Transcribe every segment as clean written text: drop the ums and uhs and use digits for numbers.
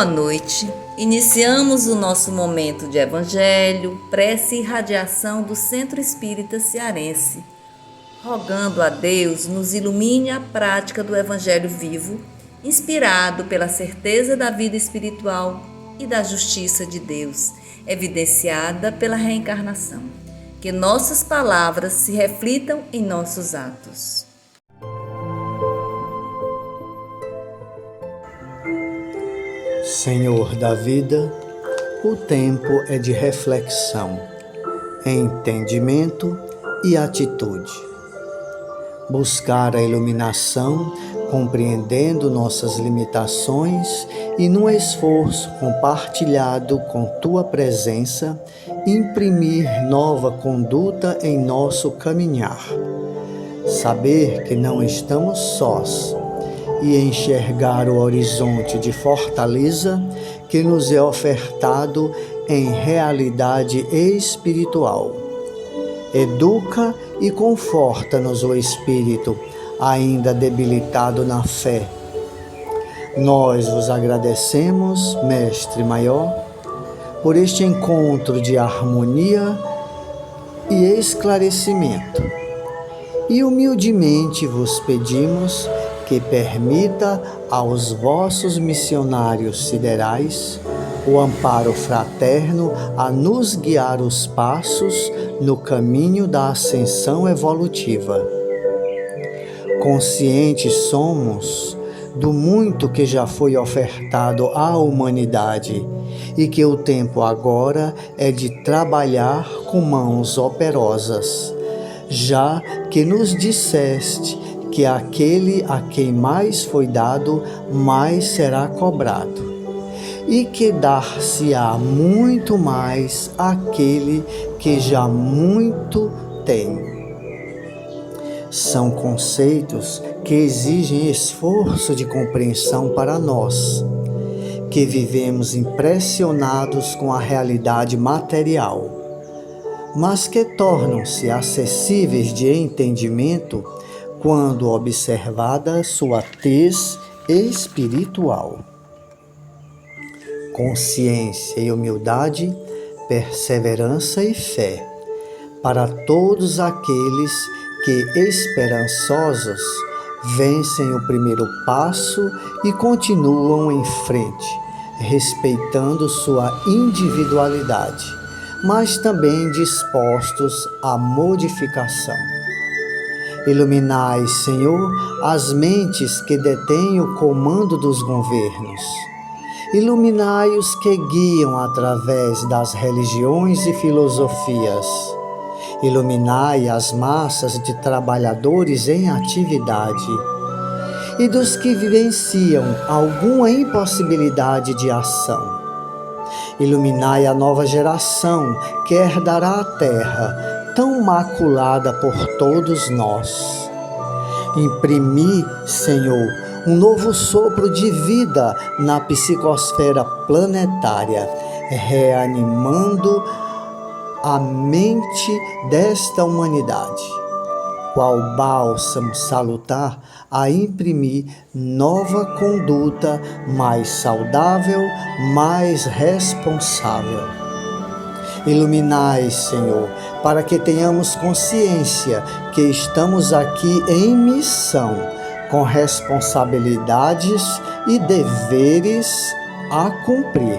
Boa noite. Iniciamos o nosso momento de Evangelho, prece e radiação do Centro Espírita Cearense, rogando a Deus nos ilumine a prática do Evangelho vivo, inspirado pela certeza da vida espiritual e da justiça de Deus, evidenciada pela reencarnação. Que nossas palavras se reflitam em nossos atos. Senhor da vida, o tempo é de reflexão, entendimento e atitude. Buscar a iluminação, compreendendo nossas limitações e, num esforço compartilhado com Tua presença, imprimir nova conduta em nosso caminhar. Saber que não estamos sós e enxergar o horizonte de fortaleza que nos é ofertado em realidade espiritual. Educa e conforta-nos o espírito, ainda debilitado na fé. Nós vos agradecemos, Mestre Maior, por este encontro de harmonia e esclarecimento. E humildemente vos pedimos que permita aos vossos missionários siderais o amparo fraterno a nos guiar os passos no caminho da ascensão evolutiva. Conscientes somos do muito que já foi ofertado à humanidade e que o tempo agora é de trabalhar com mãos operosas, já que nos disseste que aquele a quem mais foi dado, mais será cobrado, e que dar-se-á muito mais àquele que já muito tem. São conceitos que exigem esforço de compreensão para nós, que vivemos impressionados com a realidade material, mas que tornam-se acessíveis de entendimento quando observada sua tez espiritual. Consciência e humildade, perseverança e fé, para todos aqueles que, esperançosos, vencem o primeiro passo e continuam em frente, respeitando sua individualidade, mas também dispostos à modificação. Iluminai, Senhor, as mentes que detêm o comando dos governos. Iluminai os que guiam através das religiões e filosofias. Iluminai as massas de trabalhadores em atividade e dos que vivenciam alguma impossibilidade de ação. Iluminai a nova geração que herdará a terra, tão maculada por todos nós. Imprimi, Senhor, um novo sopro de vida na psicosfera planetária, reanimando a mente desta humanidade, qual bálsamo salutar a imprimir nova conduta mais saudável, mais responsável. Iluminai, Senhor, para que tenhamos consciência que estamos aqui em missão, com responsabilidades e deveres a cumprir.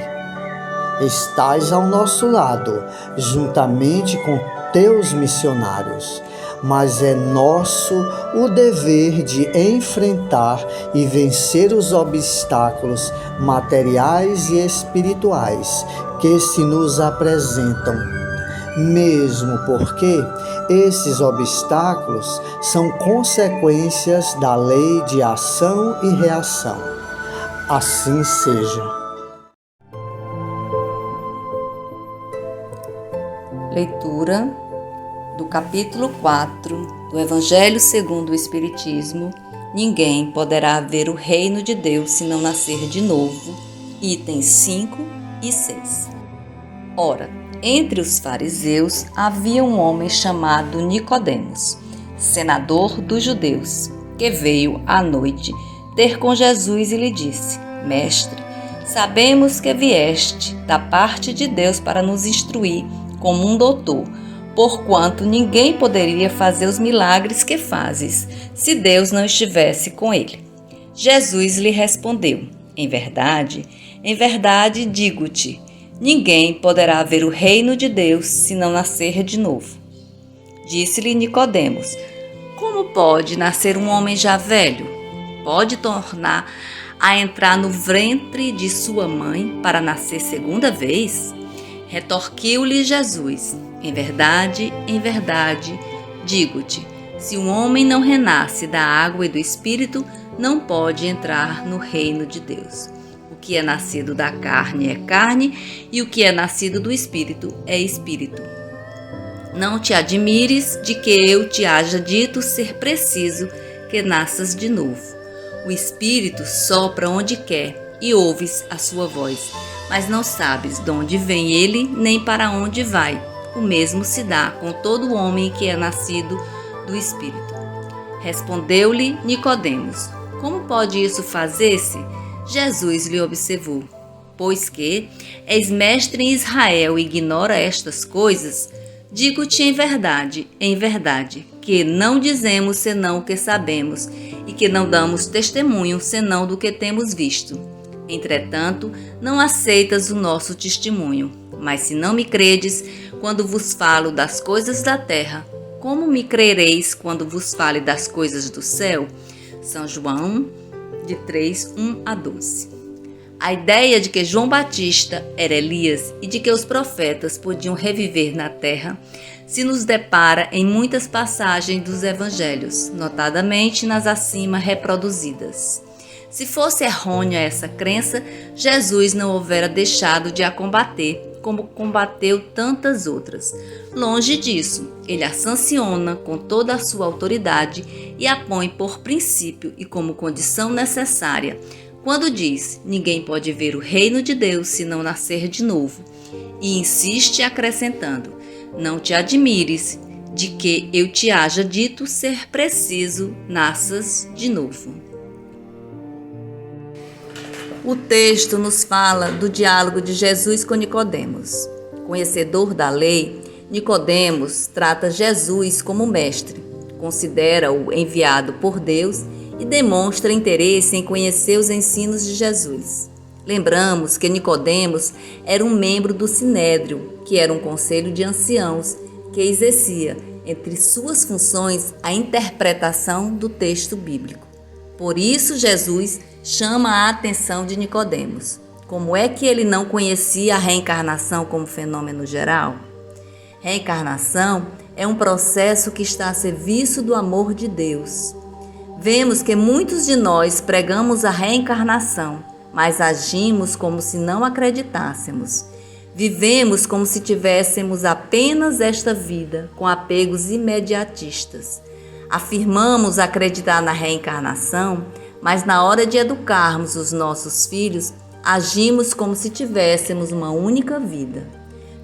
Estais ao nosso lado, juntamente com teus missionários, mas é nosso o dever de enfrentar e vencer os obstáculos materiais e espirituais que se nos apresentam, mesmo porque esses obstáculos são consequências da lei de ação e reação. Assim seja. Leitura do capítulo 4 do Evangelho segundo o Espiritismo. Ninguém poderá ver o reino de Deus se não nascer de novo. Itens 5 e 6. Ora, entre os fariseus havia um homem chamado Nicodemos, senador dos judeus, que veio à noite ter com Jesus e lhe disse: Mestre, Sabemos que vieste da parte de Deus para nos instruir como um doutor, porquanto ninguém poderia fazer os milagres que fazes, se Deus não estivesse com ele. Jesus lhe respondeu: em verdade, digo-te, ninguém poderá ver o reino de Deus se não nascer de novo. Disse-lhe Nicodemos: como pode nascer um homem já velho? Pode tornar a entrar no ventre de sua mãe para nascer segunda vez? Retorquiu-lhe Jesus: em verdade, digo-te, se um homem não renasce da água e do Espírito, não pode entrar no reino de Deus. O que é nascido da carne é carne, e o que é nascido do Espírito é Espírito. Não te admires de que eu te haja dito ser preciso que nasças de novo. O Espírito sopra onde quer e ouves a sua voz, mas não sabes de onde vem ele nem para onde vai. O mesmo se dá com todo homem que é nascido do Espírito. Respondeu-lhe Nicodemos: como pode isso fazer-se? Jesus lhe observou: pois que és mestre em Israel e ignora estas coisas? Digo-te em verdade, que não dizemos senão o que sabemos, e que não damos testemunho senão do que temos visto. Entretanto, não aceitas o nosso testemunho. Mas se não me credes quando vos falo das coisas da terra, como me crereis quando vos fale das coisas do céu? São João, de 3, 1 a 12. A ideia de que João Batista era Elias e de que os profetas podiam reviver na terra se nos depara em muitas passagens dos evangelhos, notadamente nas acima reproduzidas. Se fosse errônea essa crença, Jesus não houvera deixado de a combater, como combateu tantas outras. Longe disso, ele a sanciona com toda a sua autoridade e a põe por princípio e como condição necessária, quando diz: ninguém pode ver o reino de Deus se não nascer de novo. E insiste acrescentando: não te admires de que eu te haja dito ser preciso nasças de novo. O texto nos fala do diálogo de Jesus com Nicodemos. Conhecedor da lei, Nicodemos trata Jesus como mestre, considera-o enviado por Deus e demonstra interesse em conhecer os ensinos de Jesus. Lembramos que Nicodemos era um membro do Sinédrio, que era um conselho de anciãos que exercia, entre suas funções, a interpretação do texto bíblico. Por isso, Jesus chama a atenção de Nicodemos. Como é que ele não conhecia a reencarnação como fenômeno geral? Reencarnação é um processo que está a serviço do amor de Deus. Vemos que muitos de nós pregamos a reencarnação, mas agimos como se não acreditássemos. Vivemos como se tivéssemos apenas esta vida, com apegos imediatistas. Afirmamos acreditar na reencarnação, mas na hora de educarmos os nossos filhos, agimos como se tivéssemos uma única vida.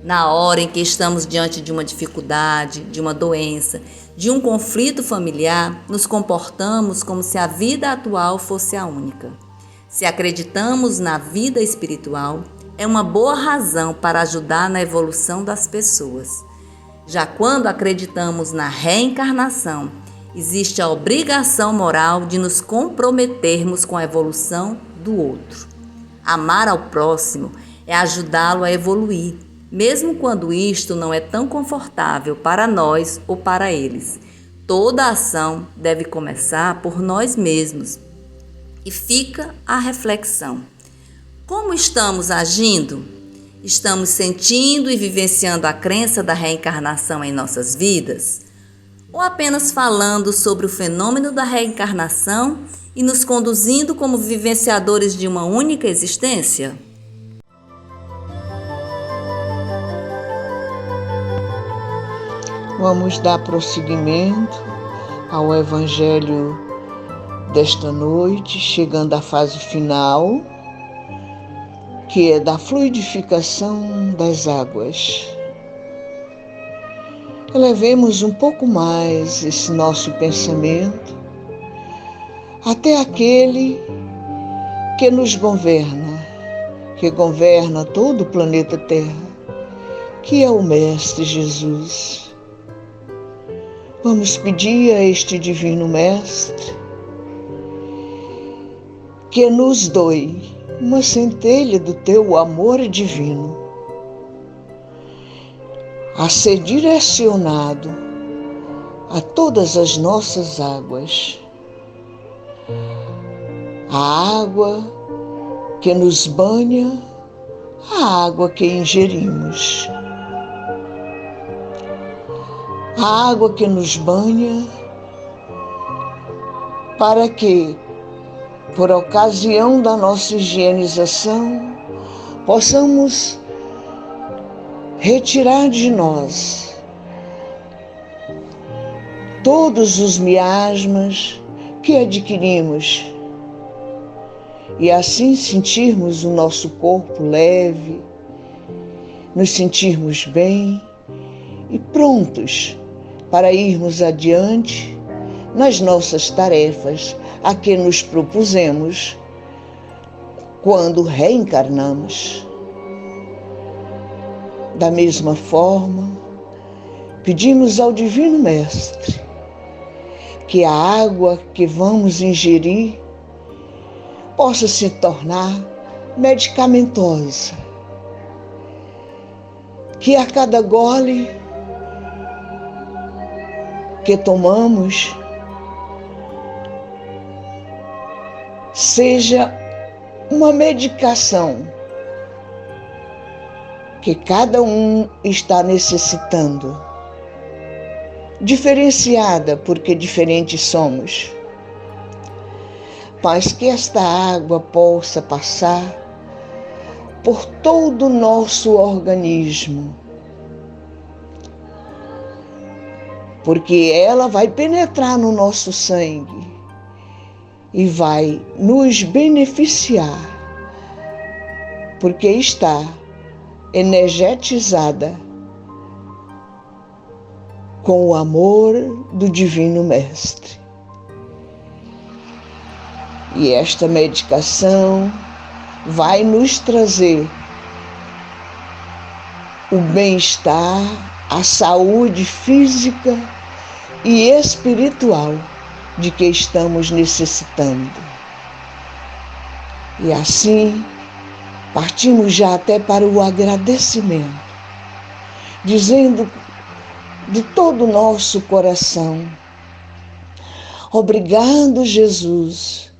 Na hora em que estamos diante de uma dificuldade, de uma doença, de um conflito familiar, nos comportamos como se a vida atual fosse a única. Se acreditamos na vida espiritual, é uma boa razão para ajudar na evolução das pessoas. Já quando acreditamos na reencarnação, existe a obrigação moral de nos comprometermos com a evolução do outro. Amar ao próximo é ajudá-lo a evoluir, mesmo quando isto não é tão confortável para nós ou para eles. Toda ação deve começar por nós mesmos. E fica a reflexão: como estamos agindo? Estamos sentindo e vivenciando a crença da reencarnação em nossas vidas? Ou apenas falando sobre o fenômeno da reencarnação e nos conduzindo como vivenciadores de uma única existência? Vamos dar prosseguimento ao Evangelho desta noite, chegando à fase final, que é da fluidificação das águas. Elevemos um pouco mais esse nosso pensamento até aquele que nos governa, que governa todo o planeta Terra, que é o Mestre Jesus. Vamos pedir a este Divino Mestre que nos doe uma centelha do teu amor divino, a ser direcionado a todas as nossas águas. A água que nos banha, a água que ingerimos. A água que nos banha, para que, por ocasião da nossa higienização, possamos retirar de nós todos os miasmas que adquirimos e assim sentirmos o nosso corpo leve, nos sentirmos bem e prontos para irmos adiante nas nossas tarefas a que nos propusemos quando reencarnamos. Da mesma forma, pedimos ao Divino Mestre que a água que vamos ingerir possa se tornar medicamentosa, que a cada gole que tomamos seja uma medicação que cada um está necessitando, diferenciada porque diferentes somos, mas que esta água possa passar por todo o nosso organismo, porque ela vai penetrar no nosso sangue e vai nos beneficiar, porque está energetizada com o amor do Divino Mestre. E esta medicação vai nos trazer o bem-estar, a saúde física e espiritual de que estamos necessitando. E assim, partimos já até para o agradecimento, dizendo de todo o nosso coração: obrigado, Jesus,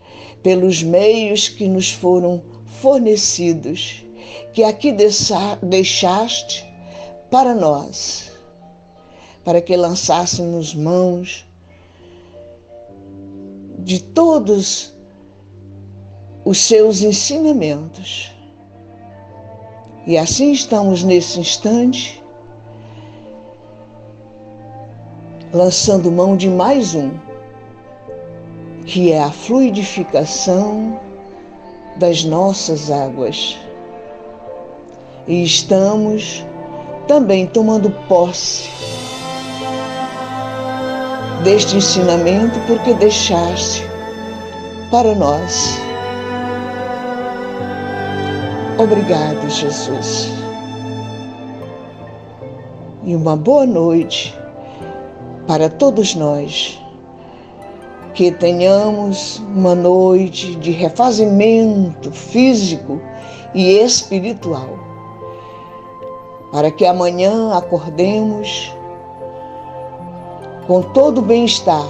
pelos meios que nos foram fornecidos, que aqui deixaste para nós, para que lançássemos mãos de todos os seus ensinamentos. E assim estamos nesse instante, lançando mão de mais um, que é a fluidificação das nossas águas. E estamos também tomando posse deste ensinamento, porque deixaste para nós. Obrigado, Jesus. E uma boa noite para todos nós. Que tenhamos uma noite de refazimento físico e espiritual, para que amanhã acordemos com todo o bem-estar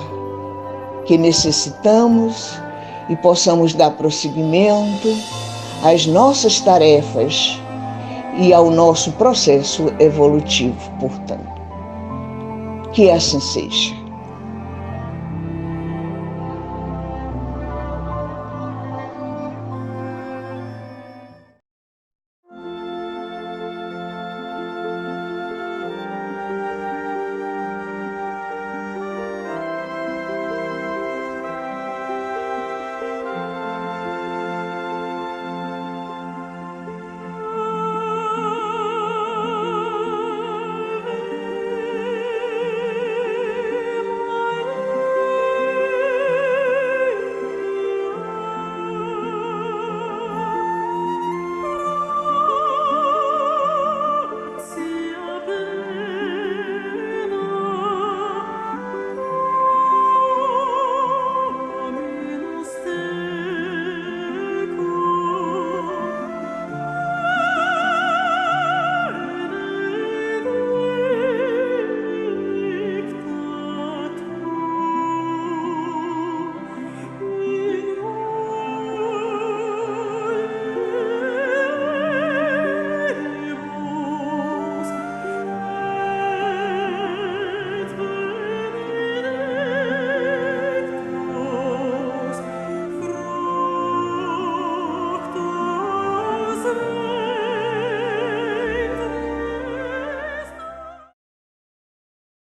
que necessitamos e possamos dar prosseguimento às nossas tarefas e ao nosso processo evolutivo, portanto. Que assim seja.